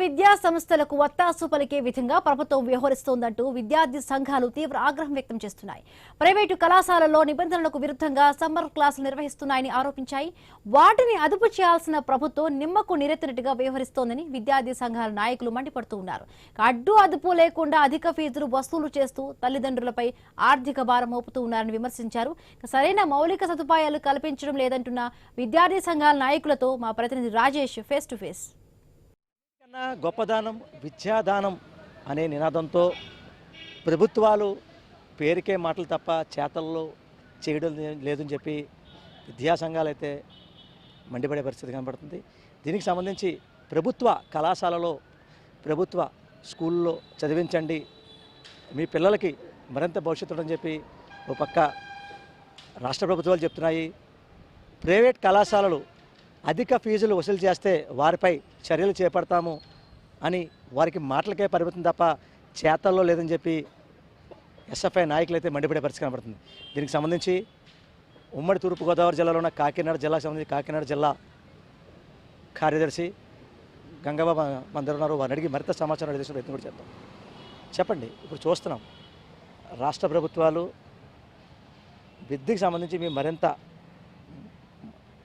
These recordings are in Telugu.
విద్యా సంస్థలకు వత్తాసు పలికే విధంగా ప్రభుత్వం వ్యవహరిస్తోందంటూ విద్యార్థి సంఘాలు తీవ్ర ఆగ్రహం వ్యక్తం చేస్తున్నాయి. ప్రైవేటు కళాశాలల్లో నిబంధనలకు విరుద్ధంగా సమ్మర్ క్లాసులు నిర్వహిస్తున్నాయని ఆరోపించాయి. వాటిని అదుపు చేయాల్సిన ప్రభుత్వం నిమ్మకు నీరెత్తినట్టుగా వ్యవహరిస్తోందని విద్యార్థి సంఘాల నాయకులు మండిపడుతూ ఉన్నారు. అడ్డు అదుపు లేకుండా అధిక ఫీజులు వసూలు చేస్తూ తల్లిదండ్రులపై ఆర్థిక భారం మోపుతూ ఉన్నారని విమర్శించారు. సరైన మౌలిక సదుపాయాలు కల్పించడం లేదంటున్న విద్యార్థి సంఘాల నాయకులతో మా ప్రతినిధి రాజేష్ ఫేస్ టు ఫేస్. గొప్పదానం విద్యాదానం అనే నినాదంతో ప్రభుత్వాలు పేరుకే మాటలు తప్ప చేతల్లో చేయడం లేదని చెప్పి విద్యా సంఘాలు అయితే మండిపడే పరిస్థితి కనబడుతుంది. దీనికి సంబంధించి ప్రభుత్వ కళాశాలలో ప్రభుత్వ స్కూల్లో చదివించండి, మీ పిల్లలకి మరింత భవిష్యత్తు ఉందని చెప్పి ఒక పక్క రాష్ట్ర ప్రభుత్వాలు చెప్తున్నాయి. ప్రైవేట్ కళాశాలలు అధిక ఫీజులు వసూలు చేస్తే వారిపై చర్యలు చేపడతాము అని వారికి మాటలకే పరిమితం తప్ప చేతల్లో లేదని చెప్పి ఎస్ఎఫ్ఐ నాయకులు అయితే మండిపడే పరిస్థితి కనబడుతుంది. దీనికి సంబంధించి ఉమ్మడి తూర్పుగోదావరి జిల్లాలో ఉన్న కాకినాడ జిల్లాకు సంబంధించి కాకినాడ జిల్లా కార్యదర్శి గంగవ్వ మన దగ్గర ఉన్నారు. వారిని అడిగి మరింత సమాచారం అడిగే ప్రయత్నం కూడా చేద్దాం. చెప్పండి, ఇప్పుడు చూస్తున్నాం రాష్ట్ర ప్రభుత్వాలు విద్యకు సంబంధించి మేము మరింత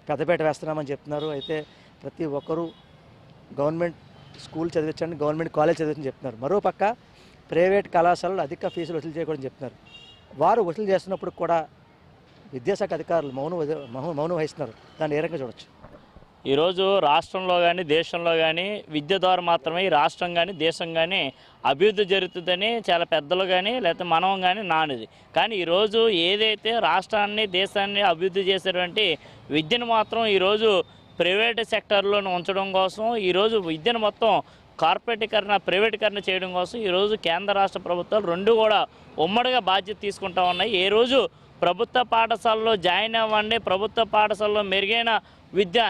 పెద్దపేట వేస్తున్నామని చెప్తున్నారు. అయితే ప్రతి ఒక్కరూ గవర్నమెంట్ స్కూల్ చదివించండి, గవర్నమెంట్ కాలేజ్ చదివించని చెప్తున్నారు. మరోపక్క ప్రైవేట్ కళాశాలలు అధిక ఫీజులు వసూలు చేయకూడదని చెప్తున్నారు. వారు వసూలు చేస్తున్నప్పుడు కూడా విద్యాశాఖ అధికారులు మౌనం వహిస్తున్నారు. దాన్ని ఏ రకంగా చూడొచ్చు? ఈరోజు రాష్ట్రంలో కానీ దేశంలో కానీ విద్య ద్వారా మాత్రమే ఈ రాష్ట్రం కానీ దేశం కానీ అభివృద్ధి జరుగుతుందని చాలా పెద్దలు కానీ లేకపోతే మనం కానీ నానిది. కానీ ఈరోజు ఏదైతే రాష్ట్రాన్ని దేశాన్ని అభివృద్ధి చేసేటువంటి విద్యను మాత్రం ఈరోజు ప్రైవేట్ సెక్టర్లో ఉంచడం కోసం, ఈరోజు విద్యను మొత్తం కార్పొరేటీకరణ ప్రైవేటీకరణ చేయడం కోసం ఈరోజు కేంద్ర రాష్ట్ర ప్రభుత్వాలు రెండు కూడా ఉమ్మడిగా బాధ్యత తీసుకుంటా ఉన్నాయి. ఏ రోజు ప్రభుత్వ పాఠశాలలో జాయిన్ అవ్వండి, ప్రభుత్వ పాఠశాలలో మెరుగైన విద్య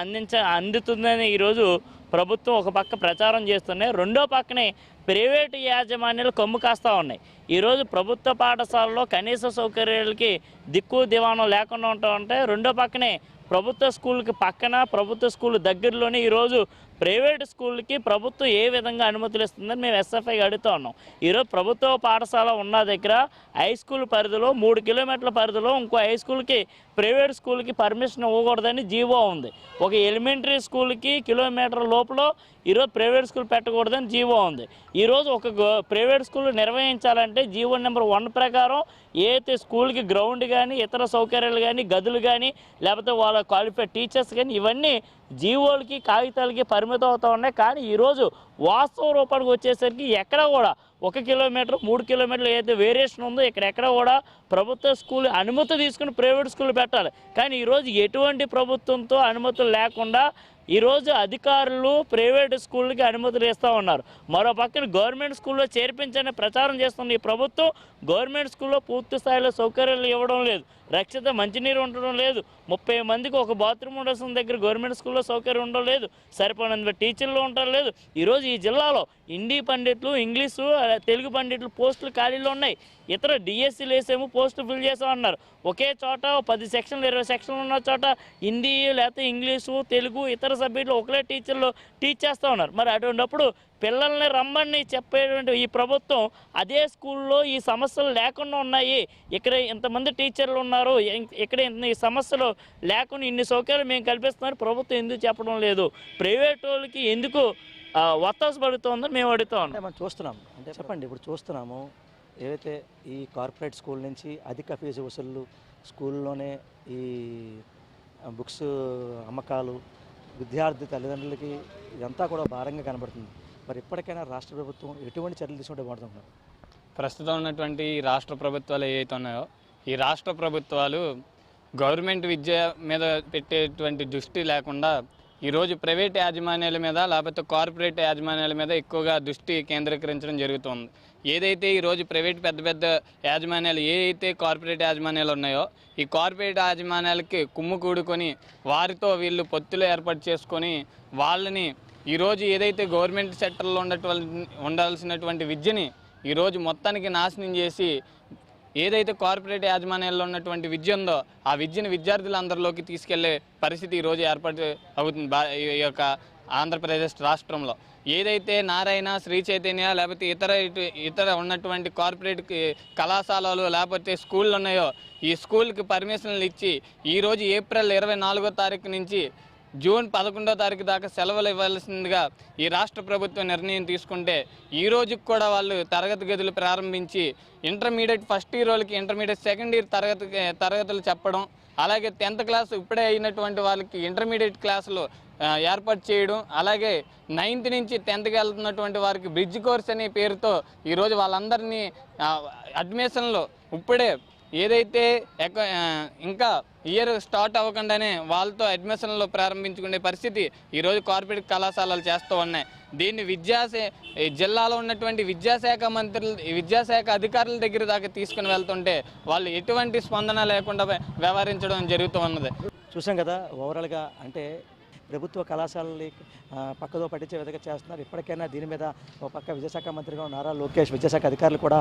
అందుతుందని ఈరోజు ప్రభుత్వం ఒక పక్క ప్రచారం చేస్తున్నాయి. రెండో పక్కనే ప్రైవేటు యాజమాన్యాలు కొమ్ము కాస్తూ ఉన్నాయి. ఈరోజు ప్రభుత్వ పాఠశాలలో కనీస సౌకర్యాలకి దిక్కు దివాణం లేకుండా ఉంటా ఉంటే, రెండో పక్కనే ప్రభుత్వ స్కూల్కి పక్కన ప్రభుత్వ స్కూల్ దగ్గరలోనే ఈరోజు ప్రైవేటు స్కూల్కి ప్రభుత్వం ఏ విధంగా అనుమతులు ఇస్తుందని మేము ఎస్ఎఫ్ఐ అడుగుతూ ఉన్నాం. ఈరోజు ప్రభుత్వ పాఠశాల ఉన్న దగ్గర హై స్కూల్ పరిధిలో 3 కిలోమీటర్ల పరిధిలో ఇంకో హై స్కూల్కి ప్రైవేట్ స్కూల్కి పర్మిషన్ ఇవ్వకూడదని జీవో ఉంది. ఒక ఎలిమెంటరీ స్కూల్కి కిలోమీటర్ లోపల ఈరోజు ప్రైవేట్ స్కూల్ పెట్టకూడదని జీవో ఉంది. ఈరోజు ఒక ప్రైవేట్ స్కూల్ నిర్వహించాలంటే జీవో నెంబర్ 1 ప్రకారం ఏదైతే స్కూల్కి గ్రౌండ్ కానీ ఇతర సౌకర్యాలు కానీ గదులు కానీ లేకపోతే వాళ్ళ క్వాలిఫైడ్ టీచర్స్ కానీ ఇవన్నీ జీవోలకి కాగితాలకి పరిమితం అవుతూ ఉన్నాయి. కానీ ఈరోజు వాస్తవ రూపానికి వచ్చేసరికి ఎక్కడ కూడా 1 కిలోమీటర్ 3 కిలోమీటర్లు ఏదైతే వేరియేషన్ ఉందో ఎక్కడ కూడా ప్రభుత్వ స్కూల్ అనుమతి తీసుకుని ప్రైవేట్ స్కూల్ పెట్టాలి. కానీ ఈరోజు ఎటువంటి ప్రభుత్వంతో అనుమతులు లేకుండా ఈరోజు అధికారులు ప్రైవేటు స్కూళ్ళకి అనుమతులు ఇస్తూ ఉన్నారు. మరో పక్కన గవర్నమెంట్ స్కూల్లో చేర్పించని ప్రచారం చేస్తున్న ఈ ప్రభుత్వం గవర్నమెంట్ స్కూల్లో పూర్తి స్థాయిలో సౌకర్యాలు ఇవ్వడం లేదు, రక్షిత మంచినీరు ఉండడం లేదు, 30 మందికి ఒక బాత్రూమ్ ఉండాల్సిన దగ్గర గవర్నమెంట్ స్కూల్లో సౌకర్యం ఉండడం లేదు, సరిపడినంత టీచర్లు ఉండడం లేదు. ఈరోజు ఈ జిల్లాలో హిందీ పండిట్లు, ఇంగ్లీషు, తెలుగు పండిట్లు పోస్టులు ఖాళీలో ఉన్నాయి. ఇతర డిఎస్సీలు వేసేమో పోస్టులు ఫిల్ చేసామన్నారు. ఒకే చోట 10 సెక్షన్లు 20 సెక్షన్లు ఉన్న చోట హిందీ లేకపోతే ఇంగ్లీషు, తెలుగు ఇతర సబ్జెక్టులు ఒకలే టీచర్లు టీచ్ చేస్తూ ఉన్నారు. మరి అటువంటిప్పుడు పిల్లల్ని రమ్మని చెప్పేటువంటి ఈ ప్రభుత్వం అదే స్కూల్లో ఈ సమస్యలు లేకుండా ఉన్నాయి, ఇక్కడ ఇంతమంది టీచర్లు ఉన్నారు, ఇక్కడ ఈ సమస్యలు లేకుండా ఇన్ని సౌకర్యాలు మేము కల్పిస్తున్నారు, ప్రభుత్వం ఎందుకు చెప్పడం లేదు, ప్రైవేట్ వాళ్ళకి ఎందుకు వత్తాసు పడుతుందని మేము అడుగుతా ఉన్నాం. మనం చూస్తున్నాం అంటే చెప్పండి, ఇప్పుడు చూస్తున్నాము ఏవైతే ఈ కార్పొరేట్ స్కూల్ నుంచి అధిక ఫీజు వసూళ్ళు, స్కూల్లోనే ఈ బుక్స్ అమ్మకాలు, విద్యార్థి తల్లిదండ్రులకి ఇదంతా కూడా భారంగా కనబడుతుంది. మరి ఇప్పటికైనా రాష్ట్ర ప్రభుత్వం ఎటువంటి చర్యలు తీసుకుంటే బాగుంటున్నారు? ప్రస్తుతం ఉన్నటువంటి రాష్ట్ర ప్రభుత్వాలు ఏవైతే ఉన్నాయో ఈ రాష్ట్ర ప్రభుత్వాలు గవర్నమెంట్ విద్య మీద పెట్టేటువంటి దృష్టి లేకుండా ఈరోజు ప్రైవేట్ యాజమాన్యాల మీద లేకపోతే కార్పొరేట్ యాజమాన్యాల మీద ఎక్కువగా దృష్టి కేంద్రీకరించడం జరుగుతుంది. ఏదైతే ఈరోజు ప్రైవేట్ పెద్ద యాజమాన్యాలు ఏదైతే కార్పొరేట్ యాజమాన్యాలు ఉన్నాయో ఈ కార్పొరేట్ యాజమాన్యాలకి కుమ్ము కూడుకొని వారితో వీళ్ళు పొత్తులు ఏర్పాటు చేసుకొని వాళ్ళని ఈరోజు ఏదైతే గవర్నమెంట్ సెక్టర్లో ఉండాల్సినటువంటి విద్యని ఈరోజు మొత్తానికి నాశనం చేసి ఏదైతే కార్పొరేట్ యాజమాన్యాల్లో ఉన్నటువంటి విద్య ఉందో ఆ విద్యను విద్యార్థులందరిలోకి తీసుకెళ్లే పరిస్థితి ఈ రోజు ఏర్పాటు అవుతుంది. ఈ యొక్క ఆంధ్రప్రదేశ్ రాష్ట్రంలో. ఏదైతే నారాయణ, శ్రీ చైతన్య లేకపోతే ఇతర ఉన్నటువంటి కార్పొరేట్ కళాశాలలు లేకపోతే స్కూళ్ళు ఉన్నాయో ఈ స్కూల్కి పర్మిషన్లు ఇచ్చి ఈరోజు ఏప్రిల్ 24వ తారీఖు నుంచి జూన్ 11వ తారీఖు దాకా సెలవులు ఇవ్వాల్సిందిగా ఈ రాష్ట్ర ప్రభుత్వం నిర్ణయం తీసుకుంటే ఈ రోజుకి కూడా వాళ్ళు తరగతి గదులు ప్రారంభించి ఇంటర్మీడియట్ ఫస్ట్ ఇయర్ వాళ్ళకి ఇంటర్మీడియట్ సెకండ్ ఇయర్ తరగతులు చెప్పడం, అలాగే 10th క్లాస్ ఇప్పుడే అయినటువంటి వాళ్ళకి ఇంటర్మీడియట్ క్లాసులు ఏర్పాటు చేయడం, అలాగే 9th నుంచి 10th వెళ్తున్నటువంటి వారికి బ్రిడ్జ్ కోర్స్ అనే పేరుతో ఈరోజు వాళ్ళందరినీ అడ్మిషన్లు ఇప్పుడే ఏదైతే ఇంకా ఇయర్ స్టార్ట్ అవ్వకుండానే వాళ్ళతో అడ్మిషన్లు ప్రారంభించుకునే పరిస్థితి ఈరోజు కార్పొరేట్ కళాశాలలు చేస్తూ ఉన్నాయి. దీన్ని జిల్లాలో ఉన్నటువంటి విద్యాశాఖ అధికారుల దగ్గర దాకా తీసుకుని వెళ్తుంటే వాళ్ళు ఎటువంటి స్పందన లేకుండా వ్యవహరించడం జరుగుతూ ఉన్నది. చూసాం కదా ఓవరాల్గా. అంటే ప్రభుత్వ కళాశాలని పక్కదో పట్టించే విధంగా చేస్తున్నారు. ఇప్పటికైనా దీని మీద ఒక పక్క విద్యాశాఖ మంత్రిగా నారా లోకేష్, విద్యాశాఖ అధికారులు కూడా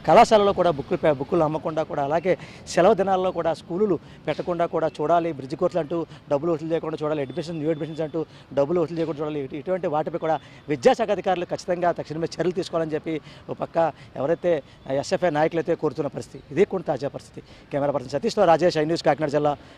కళాశాలలో కూడా బుక్కులు అమ్మకుండా కూడా, అలాగే సెలవు దినాల్లో కూడా స్కూలులు పెట్టకుండా కూడా చూడాలి. బ్రిడ్జ్ కోర్సులు అంటూ డబ్బులు వసూలు చేయకుండా చూడాలి. న్యూ అడ్మిషన్స్ అంటూ డబ్బులు వసూలు చేయకుండా చూడాలి. ఇటువంటి వాటిపై కూడా విద్యాశాఖ అధికారులు ఖచ్చితంగా తక్షణమే చర్యలు తీసుకోవాలని చెప్పి ఒక పక్క ఎవరైతే ఎస్ఎఫ్ఐ నాయకులు అయితే కోరుతున్న పరిస్థితి. ఇదే కూడా తాజా పరిస్థితి. కెమెరా పర్సన్ సతీష్తో రాజేష్, ఐ న్యూస్, కాకినాడ జిల్లా.